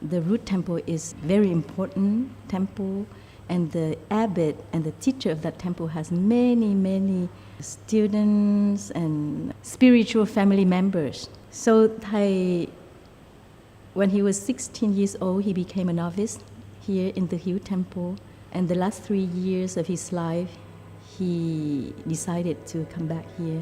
The root temple is very important temple, and the abbot and the teacher of that temple has many students and spiritual family members. So Thầy, when he was 16 years old, he became a novice here in the Hill Temple. And the last 3 years of his life, he decided to come back here.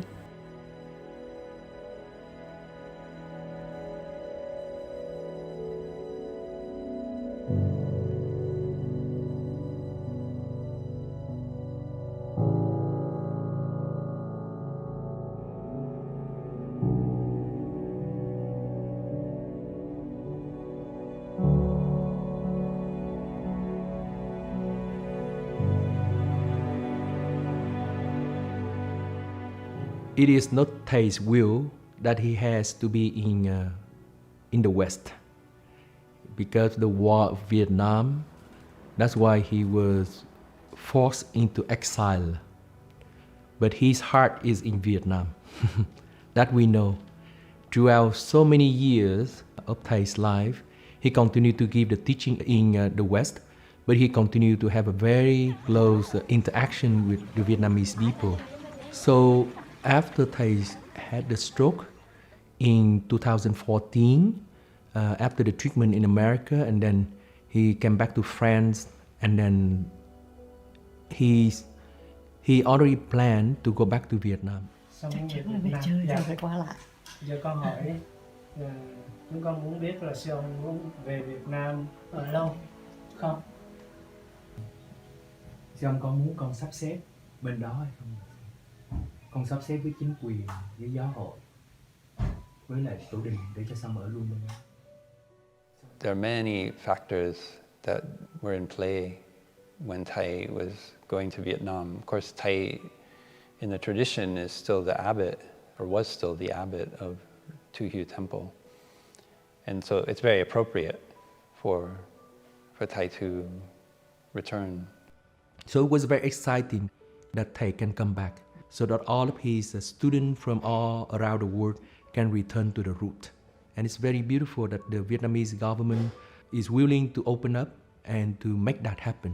It is not Thay's will that he has to be in the West, because the war of Vietnam. That's why he was forced into exile. But his heart is in Vietnam. That we know. Throughout so many years of Thay's life, he continued to give the teaching in the West, but he continued to have a very close interaction with the Vietnamese people. So after Thầy had the stroke in 2014, after the treatment in America, and then he came back to France, and then he already planned to go back to Vietnam. Xong về Việt Nam, dạ. Phải qua lại. Giờ con hỏi, chúng con muốn biết là sư ông muốn về Việt Nam ở lâu không? Sư ông có muốn con sắp xếp bên đó hay không? Con sắp xếp với chính quyền, với giáo hội, với lại tổ đình để cho xong ở luôn bên đó. There are many factors that were in play when Thầy was going to Vietnam. Of course, Thầy in the tradition is still the abbot, or was still the abbot of Tu Hieu Temple. And so it's very appropriate for Thầy to return. So it was very exciting that Thầy can come back, so that all of his students from all around the world can return to the root. And it's very beautiful that the Vietnamese government is willing to open up and to make that happen.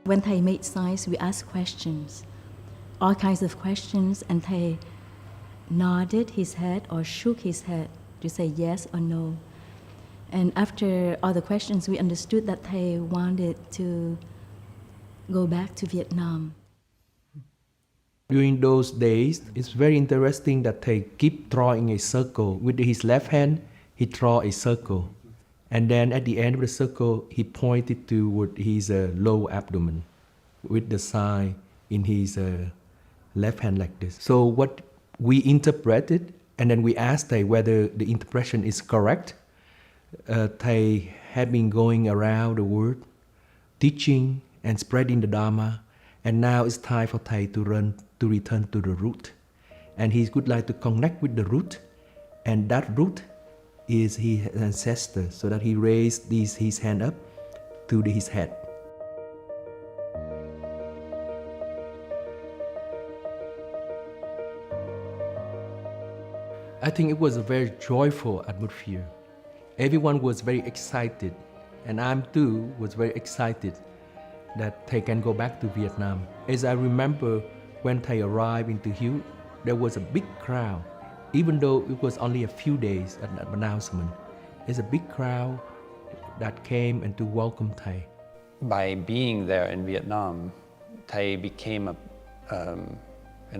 When Thầy made signs, we asked questions, all kinds of questions, and Thầy nodded his head or shook his head to say yes or no. And after all the questions, we understood that Thầy wanted to go back to Vietnam. During those days, it's very interesting that Thầy keep drawing a circle. With his left hand, he draw a circle. And then at the end of the circle, he pointed toward his low abdomen with the sign in his left hand like this. So what we interpreted, and then we asked Thầy whether the interpretation is correct. Thầy had been going around the world, teaching and spreading the Dharma, and now it's time for Thầy to return to the root. And he would like to connect with the root, and that root is his ancestor, so that he raised his hand up to his head. I think it was a very joyful atmosphere. Everyone was very excited, and I too was very excited that Thầy can go back to Vietnam. As I remember, when Thầy arrived in Tu Hieu, there was a big crowd. Even though it was only a few days at that announcement, it's a big crowd that came and to welcome Thầy. By being there in Vietnam, Thầy became an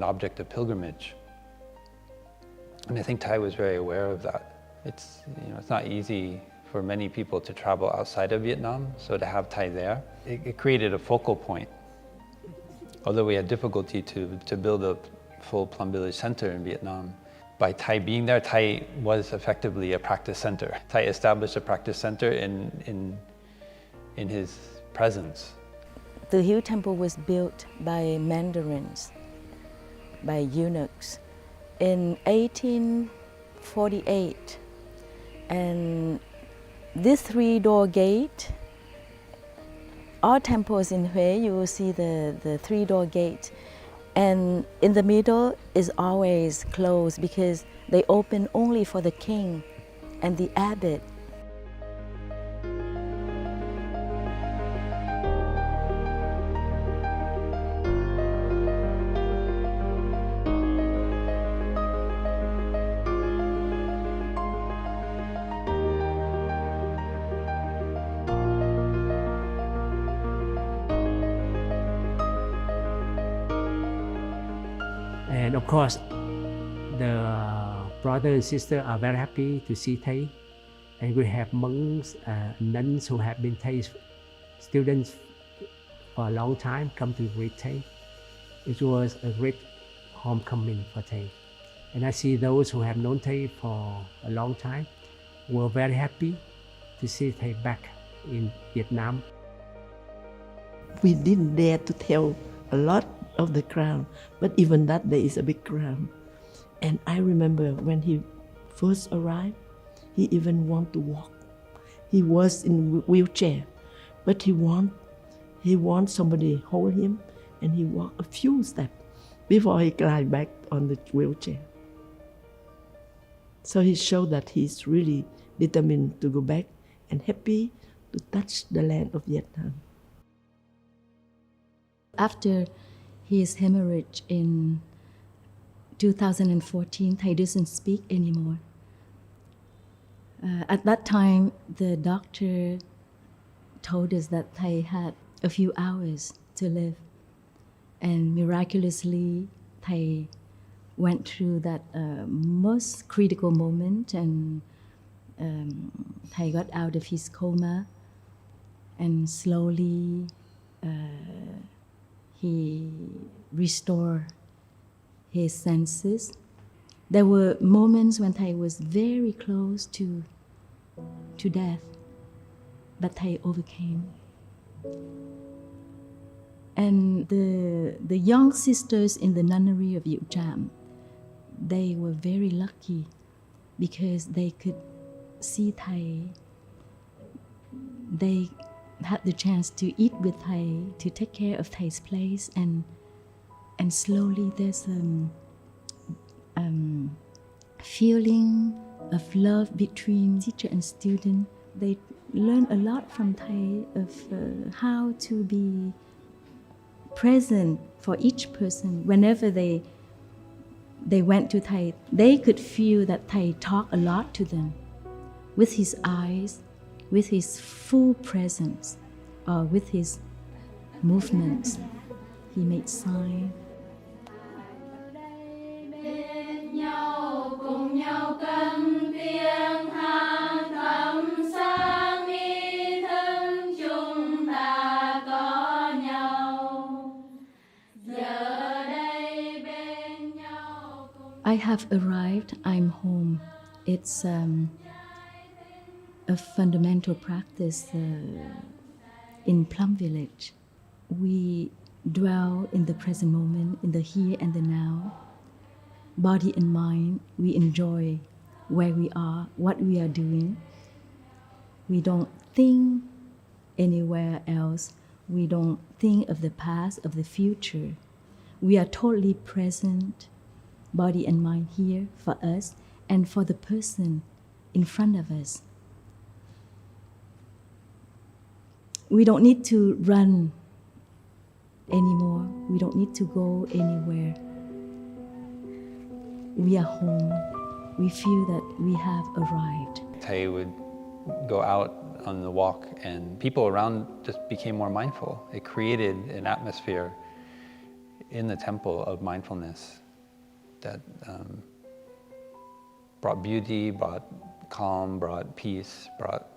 object of pilgrimage. And I think Thầy was very aware of that. It's not easy for many people to travel outside of Vietnam, so to have Thầy there, it created a focal point. Although we had difficulty to build a full Plum Village center in Vietnam, by Thầy being there, Thầy was effectively a practice center. Thầy established a practice center in his presence. The Hill Temple was built by mandarins, by eunuchs, in 1848. And this three-door gate, all temples in Hue, you will see the three-door gate. And in the middle is always closed because they open only for the king and the abbot. And of course, the brother and sister are very happy to see Thầy. And we have monks, nuns who have been Thei's students for a long time come to greet Thầy. It was a great homecoming for Thầy. And I see those who have known Thầy for a long time were very happy to see Thầy back in Vietnam. We didn't dare to tell a lot of the crowd, but even that there is a big crowd. And I remember when he first arrived, he even wanted to walk. He was in wheelchair, but he want somebody hold him, and he walked a few steps before he climbed back on the wheelchair. So he showed that he's really determined to go back and happy to touch the land of Vietnam. After his hemorrhage in 2014, Thầy doesn't speak anymore. At that time, the doctor told us that Thầy had a few hours to live. And miraculously, Thầy went through that most critical moment, and Thầy got out of his coma, and slowly he restored his senses. There were moments when Thầy was very close to death, but Thầy overcame. And the young sisters in the nunnery of Diệu Trạm, they were very lucky because they could see Thầy. They had the chance to eat with Thầy, to take care of Thei's place, and slowly there's feeling of love between teacher and student. They learn a lot from Thầy of how to be present for each person. Whenever they went to Thầy, they could feel that Thầy talked a lot to them with his eyes, with his full presence, or with his movements. He made sign. I have arrived, I'm home. It's a fundamental practice in Plum Village. We dwell in the present moment, in the here and the now. Body and mind, we enjoy where we are, what we are doing. We don't think anywhere else. We don't think of the past, of the future. We are totally present, body and mind here for us and for the person in front of us. We don't need to run anymore. We don't need to go anywhere. We are home. We feel that we have arrived. Thầy would go out on the walk, and people around just became more mindful. It created an atmosphere in the temple of mindfulness that brought beauty, brought calm, brought peace, brought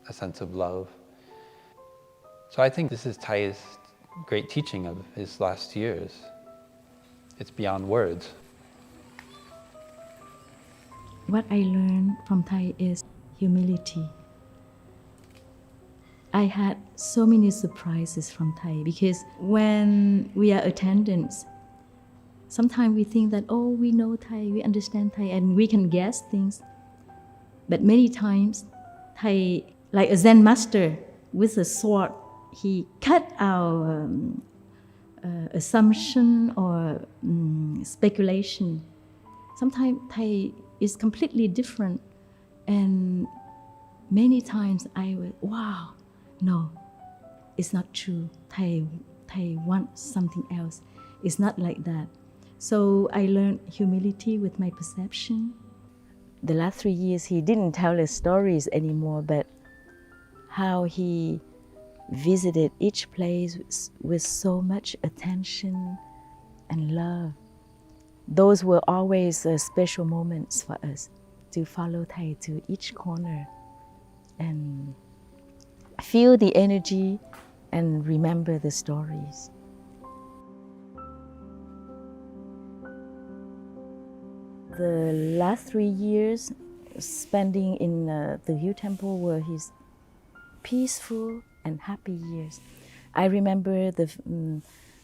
a sense of love. So I think this is Thay's great teaching of his last years. It's beyond words. What I learned from Thay is humility. I had so many surprises from Thay because when we are attendants, sometimes we think that, oh, we know Thay, we understand Thay, and we can guess things. But many times, Thay, like a Zen master with a sword, he cut our assumption or speculation. Sometimes Thay is completely different And many times I was, wow, no, it's not true. Thầy wants something else. It's not like that. So I learned humility with my perception. The last 3 years, he didn't tell us stories anymore, but how he visited each place with so much attention and love. Those were always special moments for us, to follow Thầy to each corner and feel the energy and remember the stories. The last 3 years spending in the View Temple were his peaceful and happy years. I remember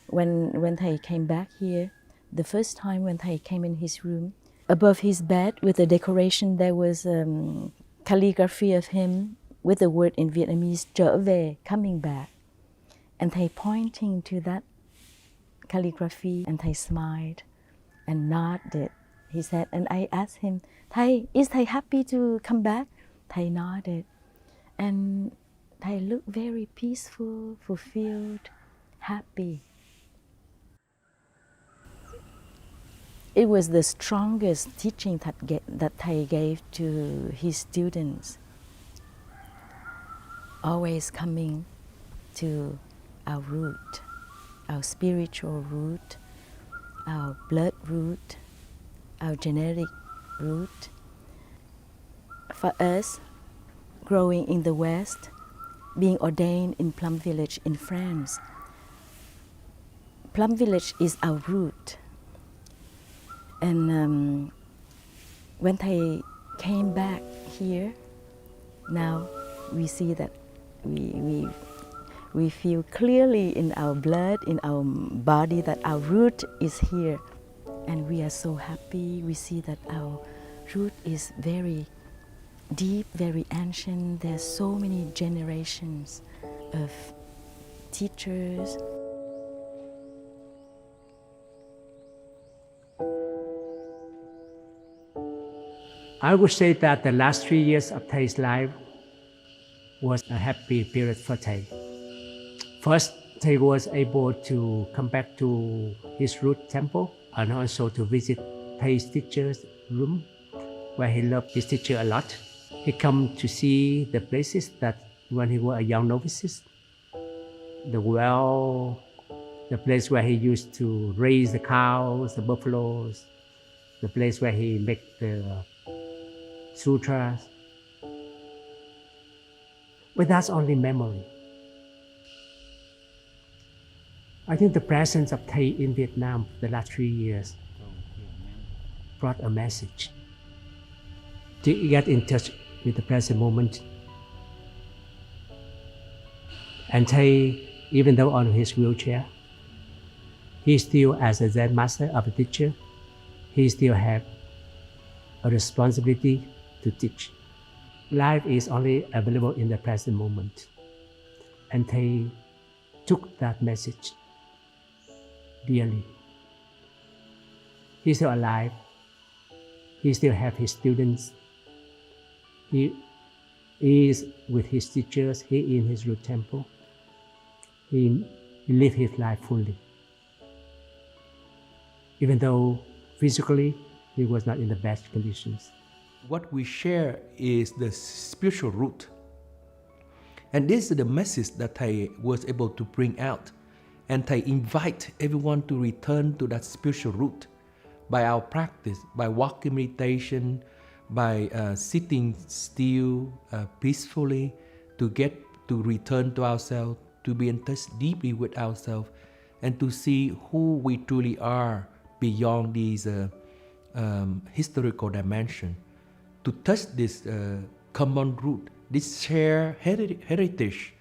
when Thầy came back here, the first time when Thầy came in his room, above his bed with the decoration there was calligraphy of him with the word in Vietnamese, trở về, coming back. And Thầy pointing to that calligraphy, and Thầy smiled and nodded. He said, and I asked him, Thầy, is Thầy happy to come back? Thầy nodded. And Thầy looked very peaceful, fulfilled, happy. It was the strongest teaching that Thầy gave to his students. Always coming to our root, our spiritual root, our blood root, our genetic root. For us, growing in the West, being ordained in Plum Village in France, Plum Village is our root. And when Thầy came back here, now we see that we feel clearly in our blood, in our body, that our root is here. And we are so happy. We see that our root is very deep, very ancient. There's so many generations of teachers. I would say that the last 3 years of Thay's life was a happy period for Thay. First, Thay was able to come back to his root temple and also to visit Thay's teacher's room, where he loved his teacher a lot. He come to see the places that when he was a young novice, the well, the place where he used to raise the cows, the buffaloes, the place where he make the sutras. But that's only memory. I think the presence of Thay in Vietnam the last 3 years brought a message to get in touch with the present moment. And Thay, even though on his wheelchair, he still, as a Zen master of a teacher, he still have a responsibility to teach. Life is only available in the present moment. And Thay took that message dearly. He's still alive. He still have his students. He is with his teachers. He in his root temple. He lived his life fully. Even though physically he was not in the best conditions. What we share is the spiritual root. And this is the message that Thầy was able to bring out. And Thầy invite everyone to return to that spiritual root by our practice, by walking meditation, by sitting still, peacefully, to get to return to ourselves, to be in touch deeply with ourselves, and to see who we truly are beyond these historical dimension. To touch this common root, this shared heritage,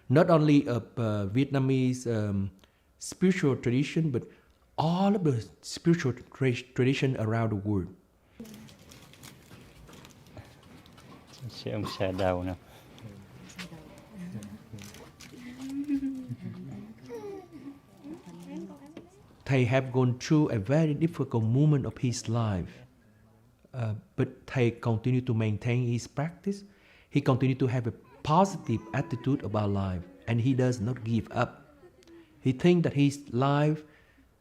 not only of Vietnamese spiritual tradition, but all of the spiritual tradition around the world. Sẽ ông xà đầu nè. Thầy have gone through a very difficult moment of his life. But Thầy continued to maintain his practice. He continued to have a positive attitude about life, and he does not give up. He thinks that his life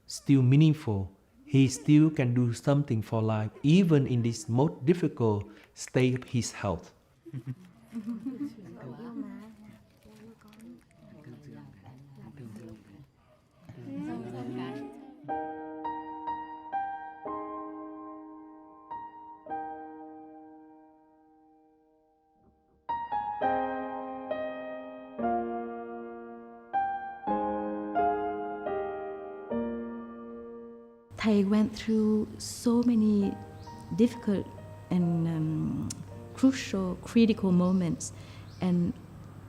still meaningful. He still can do something for life, even in this most difficult state of his health. Thầy went through so many difficult and crucial, critical moments, and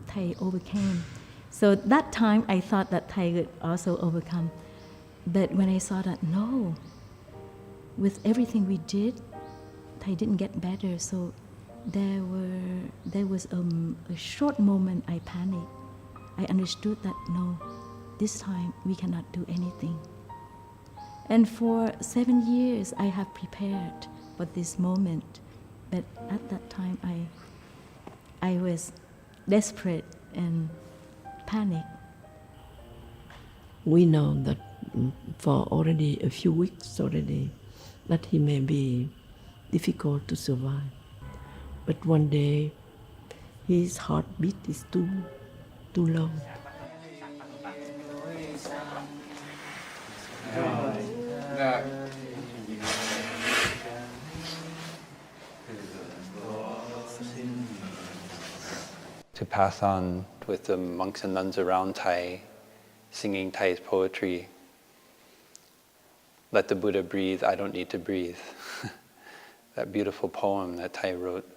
Thầy overcame. So that time I thought that Thầy would also overcome. But when I saw that, no, with everything we did, Thầy didn't get better. So there was a short moment I panicked. I understood that no, this time we cannot do anything. And for 7 years, I have prepared for this moment. But at that time, I was desperate and panicked. We know that for already a few weeks already, that he may be difficult to survive. But one day, his heartbeat is too low. To pass on with the monks and nuns around Thầy, singing Thay's poetry. Let the Buddha breathe, I don't need to breathe. That beautiful poem that Thay wrote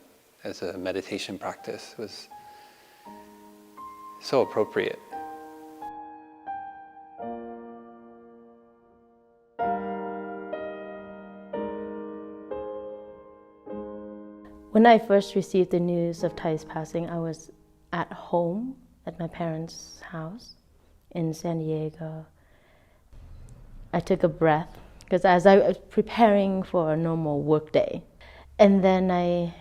as a meditation practice was so appropriate. When I first received the news of Thay's passing, I was at home at my parents' house in San Diego. I took a breath because as I was preparing for a normal work day, and then I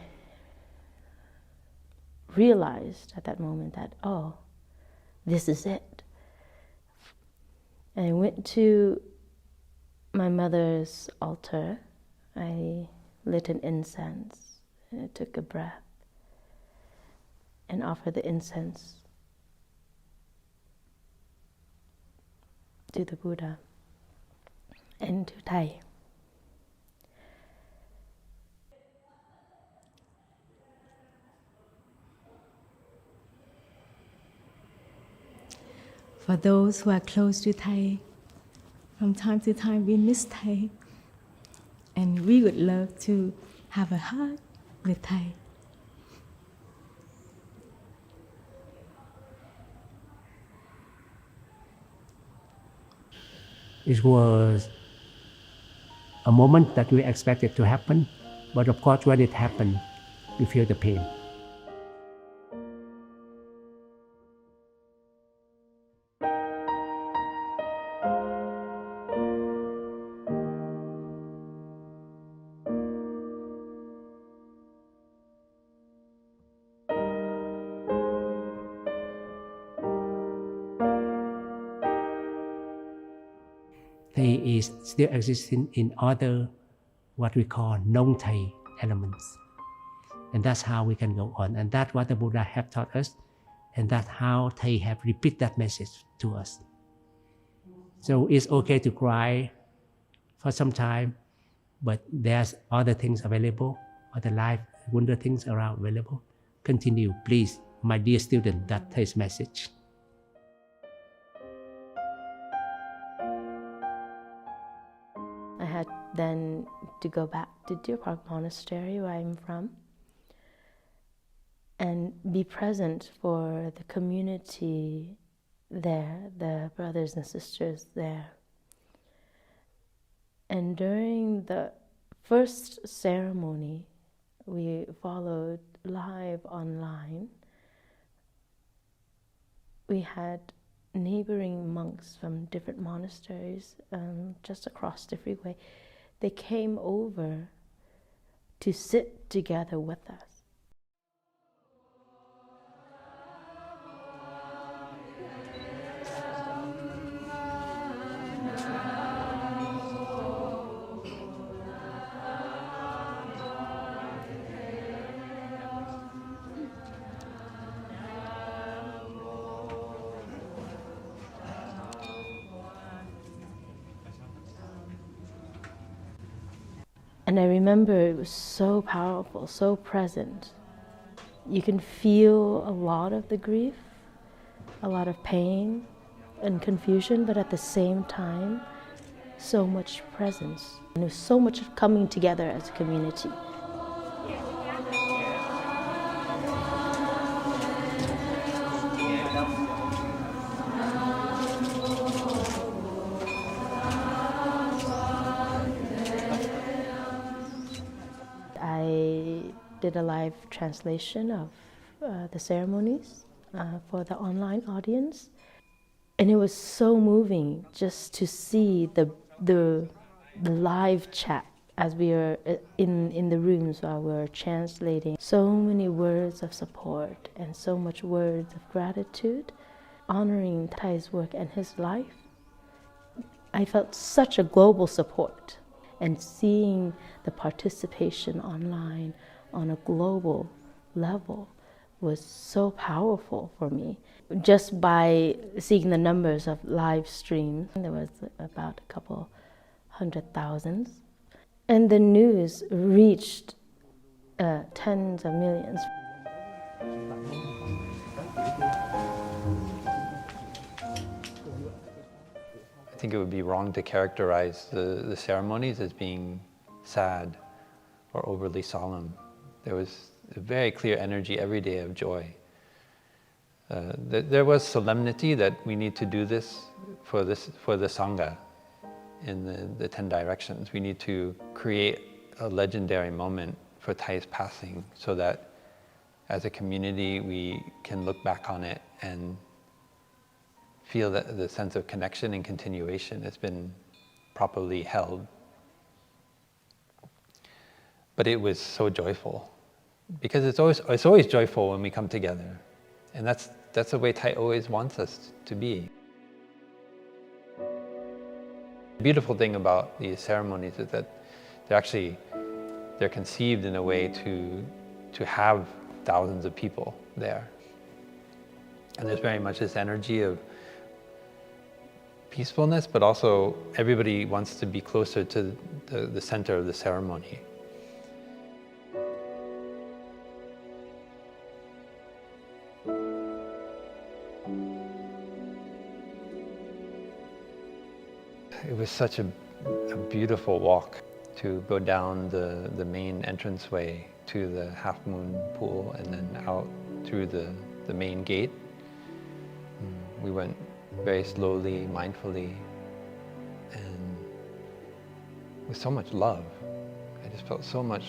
realized at that moment that, oh, this is it. And I went to my mother's altar. I lit an incense. And I took a breath and offered the incense to the Buddha and to Thay. For those who are close to Thầy, from time to time we miss Thầy, and we would love to have a hug with Thầy. It was a moment that we expected to happen, but of course when it happened, we feel the pain. Thầy is still existing in other, what we call non-Thầy elements. And that's how we can go on. And that's what the Buddha have taught us. And that's how Thầy have repeated that message to us. So it's okay to cry for some time, but there's other things available, other life, wonder things around available. Continue, please, my dear student, that's Thay's message. I had then to go back to Deer Park Monastery, where I'm from, and be present for the community there, the brothers and sisters there. And during the first ceremony, we followed live online. We had neighboring monks from different monasteries just across the freeway. They came over to sit together with us. And I remember it was so powerful, so present. You can feel a lot of the grief, a lot of pain and confusion, but at the same time, so much presence. And there's so much coming together as a community. I did a live translation of the ceremonies for the online audience. And it was so moving just to see the live chat as we were in the rooms while we were translating. So many words of support and so much words of gratitude, honoring Thay's work and his life. I felt such a global support, and seeing the participation online on a global level was so powerful for me. Just by seeing the numbers of live streams, there was about a couple 100,000. And the news reached tens of millions. I think it would be wrong to characterize the ceremonies as being sad or overly solemn. There was a very clear energy every day of joy. There was solemnity that we need to do this for the Sangha in the 10 directions. We need to create a legendary moment for Thay's passing so that as a community we can look back on it and feel that the sense of connection and continuation has been properly held. But it was so joyful, because it's always joyful when we come together, and that's the way Thay always wants us to be. The beautiful thing about these ceremonies is that they're conceived in a way to have thousands of people there, and there's very much this energy of peacefulness, but also everybody wants to be closer to the center of the ceremony. It was such a beautiful walk to go down the main entranceway to the half moon pool and then out through the main gate. We went very slowly, mindfully, and with so much love. I just felt so much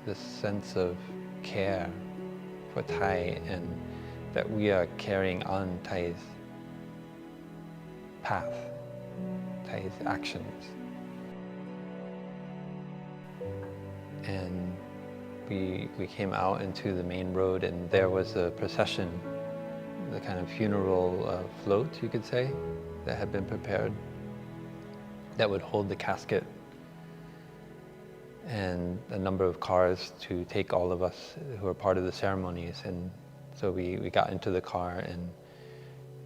this sense of care for Thay, and that we are carrying on Thay's path, Thay's actions. And we came out into the main road, and there was a procession, the kind of funeral float, you could say, that had been prepared, that would hold the casket, and a number of cars to take all of us who are part of the ceremonies. And so we got into the car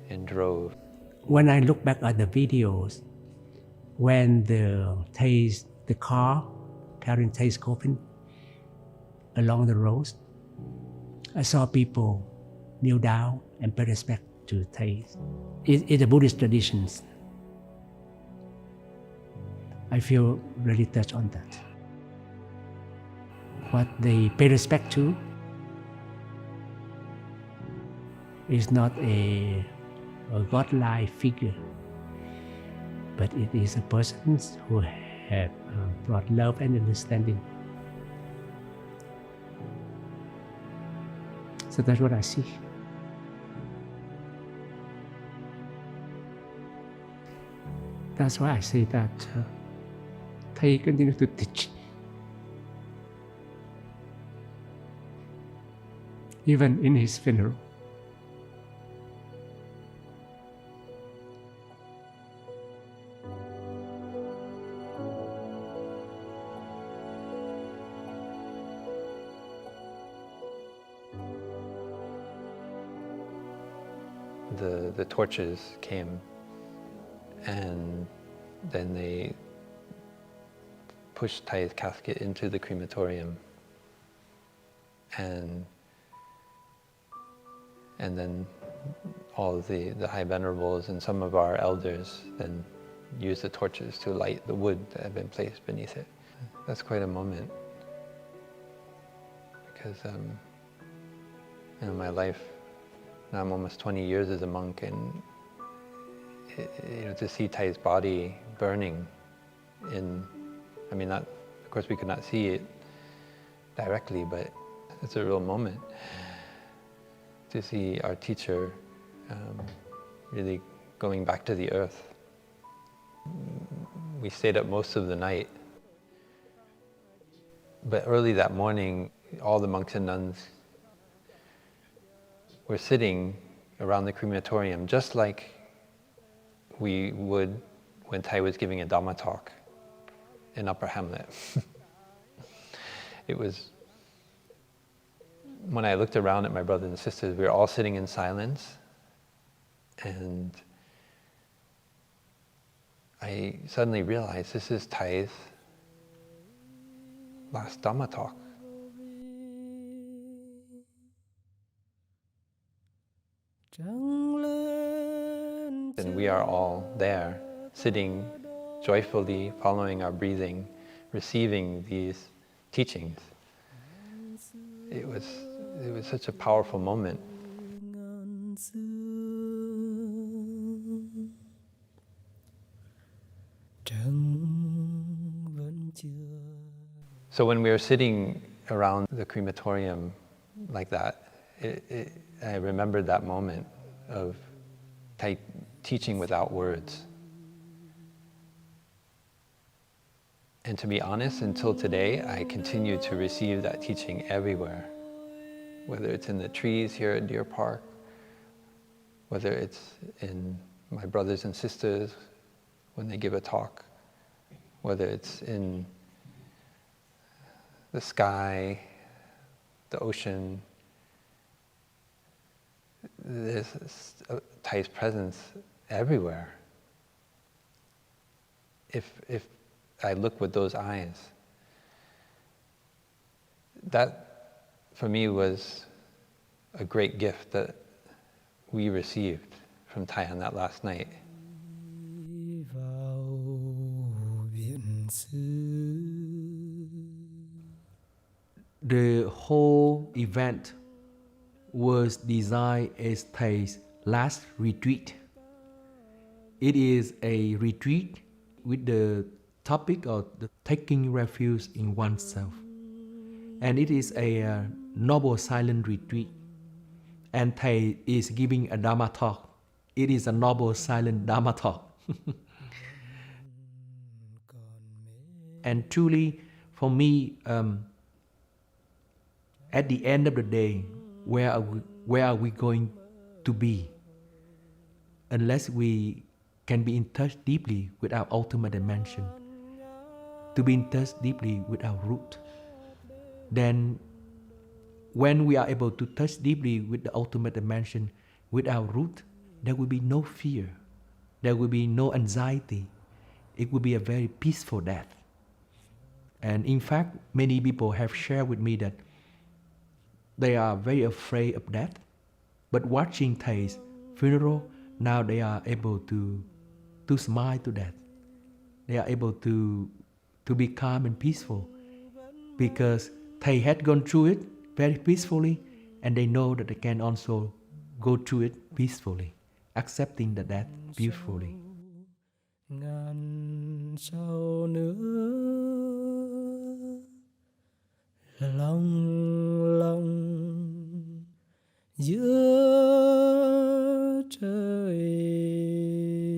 and drove. When I look back at the videos, when the car carrying Thay's coffin along the roads, I saw people kneel down and pay respect to Thay. It's a Buddhist tradition. I feel really touched on that. What they pay respect to is not a godlike figure, but it is a person who have brought love and understanding. So that's what I see. That's why I say that Thay continues to teach even in his funeral. The torches came, and then they pushed Thay's casket into the crematorium, and then all of the High Venerables and some of our elders then used the torches to light the wood that had been placed beneath it. That's quite a moment, because in my life, now I'm almost 20 years as a monk, and to see Thay's body burning not, of course we could not see it directly, but it's a real moment to see our teacher really going back to the earth. We stayed up most of the night, but early that morning, all the monks and nuns were sitting around the crematorium, just like we would when Thay was giving a Dhamma talk in Upper Hamlet. It was, when I looked around at my brothers and sisters, we were all sitting in silence, and I suddenly realized this is Thay's last Dhamma talk. And we are all there, sitting joyfully, following our breathing, receiving these teachings. It was such a powerful moment. So when we were sitting around the crematorium like that, I remembered that moment of Thay teaching without words. And to be honest, until today, I continue to receive that teaching everywhere. Whether it's in the trees here at Deer Park, whether it's in my brothers and sisters when they give a talk, whether it's in the sky, the ocean. There's Thay's presence everywhere. If I look with those eyes, that for me was a great gift that we received from Thay on that last night. The whole event was designed as Thay's last retreat. It is a retreat with the topic of the taking refuge in oneself. And it is a noble silent retreat. And Thay is giving a Dhamma talk. It is a noble silent Dhamma talk. And truly, for me, at the end of the day, where are we going to be? Unless we can be in touch deeply with our ultimate dimension, to be in touch deeply with our root, then when we are able to touch deeply with the ultimate dimension, with our root, there will be no fear, there will be no anxiety. It will be a very peaceful death. And in fact, many people have shared with me that they are very afraid of death, but watching Thay's funeral, now they are able to smile to death. They are able to be calm and peaceful, because Thay had gone through it very peacefully, and they know that they can also go through it peacefully, accepting the death beautifully. Ngàn sau nữa lòng lòng giữa trời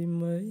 mây.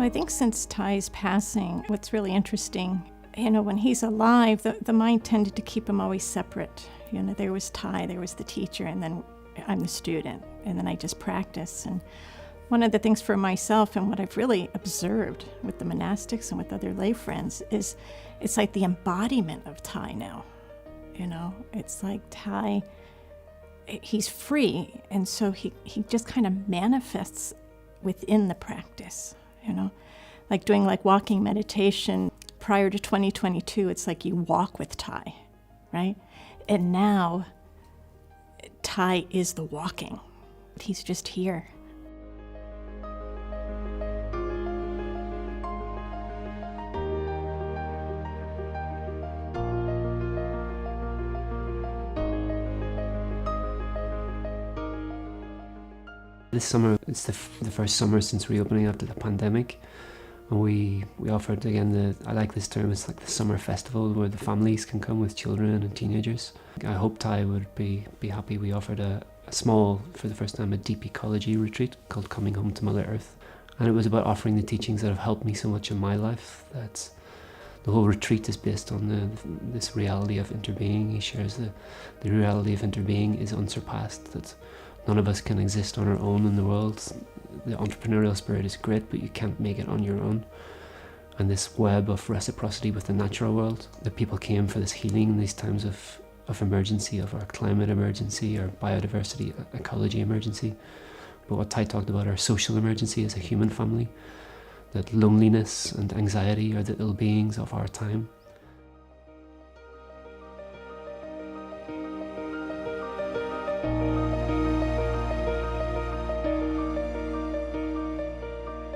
Well, I think since Thai's passing, what's really interesting, when he's alive, the mind tended to keep him always separate. There was Thai, there was the teacher, and then I'm the student, and then I just practice. And one of the things for myself and what I've really observed with the monastics and with other lay friends is it's like the embodiment of Thai now. It's like Thai, he's free, and so he just kind of manifests within the practice, like doing walking meditation. Prior to 2022, it's like you walk with Thai, right? And now Thai is the walking. He's just here. This summer, it's the first summer since reopening after the pandemic. And we offered, again, I like this term, it's like the summer festival where the families can come with children and teenagers. I hope Thai would be happy. We offered a small, for the first time, a deep ecology retreat called Coming Home to Mother Earth. And it was about offering the teachings that have helped me so much in my life. That's the whole retreat is based on this reality of interbeing. He shares the reality of interbeing is unsurpassed, that none of us can exist on our own in the world. The entrepreneurial spirit is great, but you can't make it on your own. And this web of reciprocity with the natural world, that people came for this healing in these times of emergency, of our climate emergency, our biodiversity, ecology emergency. But what Thai talked about, our social emergency as a human family, that loneliness and anxiety are the ill beings of our time.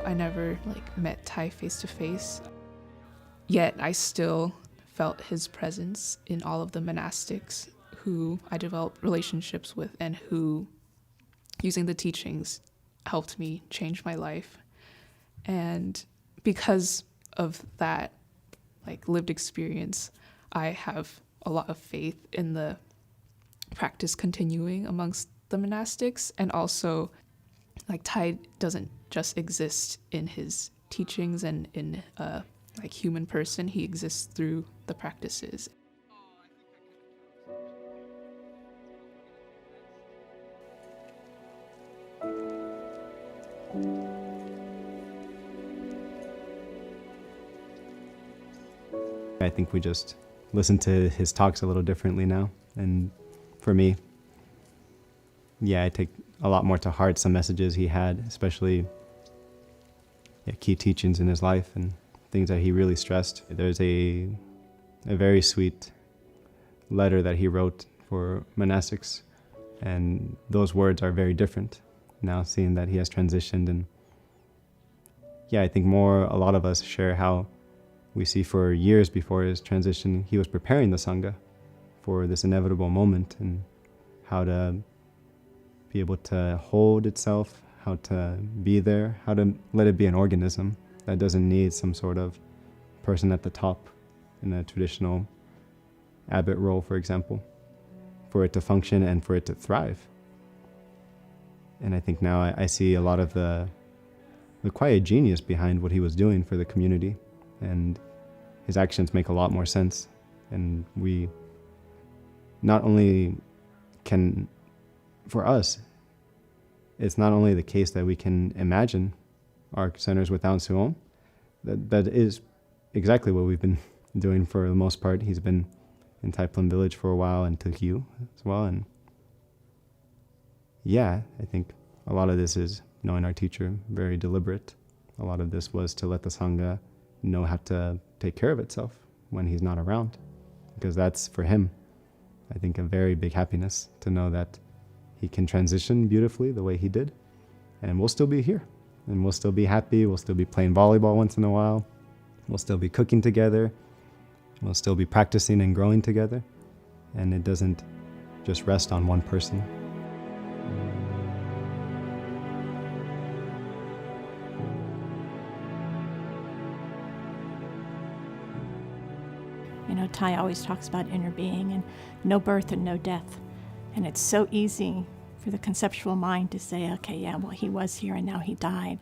I never met Thai face to face, yet I still felt his presence in all of the monastics who I developed relationships with and who, using the teachings, helped me change my life. And because of that lived experience, I have a lot of faith in the practice continuing amongst the monastics, and also Thai doesn't just exist in his teachings and in human person. He exists through the practices. I think we just listen to his talks a little differently now. And for me, I take a lot more to heart some messages he had, especially key teachings in his life and things that he really stressed. There's a very sweet letter that he wrote for monastics, and those words are very different now, seeing that he has transitioned. And I think a lot of us share how we see for years before his transition, he was preparing the Sangha for this inevitable moment, and how to be able to hold itself, how to be there, how to let it be an organism that doesn't need some sort of person at the top in a traditional abbot role, for example, for it to function and for it to thrive. And I think now I see a lot of the quiet genius behind what he was doing for the community, and his actions make a lot more sense. And we not only can, for us, it's not only the case that we can imagine our centers without Suom. That is exactly what we've been doing for the most part. He's been in Tai Plum Village for a while, and Tukyu as well. And I think a lot of this is knowing our teacher, very deliberate. A lot of this was to let the Sangha know how to take care of itself when he's not around, because that's, for him, I think, a very big happiness to know that he can transition beautifully the way he did, and we'll still be here, and we'll still be happy, we'll still be playing volleyball once in a while, we'll still be cooking together, we'll still be practicing and growing together, and it doesn't just rest on one person. Thai always talks about inner being and no birth and no death. And it's so easy for the conceptual mind to say, okay, he was here and now he died.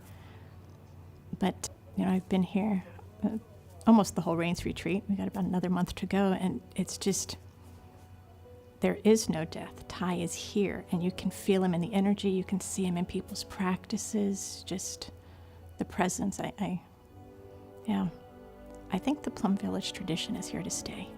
But I've been here almost the whole Rains retreat. We got about another month to go, and it's just, there is no death. Thai is here, and you can feel him in the energy. You can see him in people's practices, just the presence. I think the Plum Village tradition is here to stay.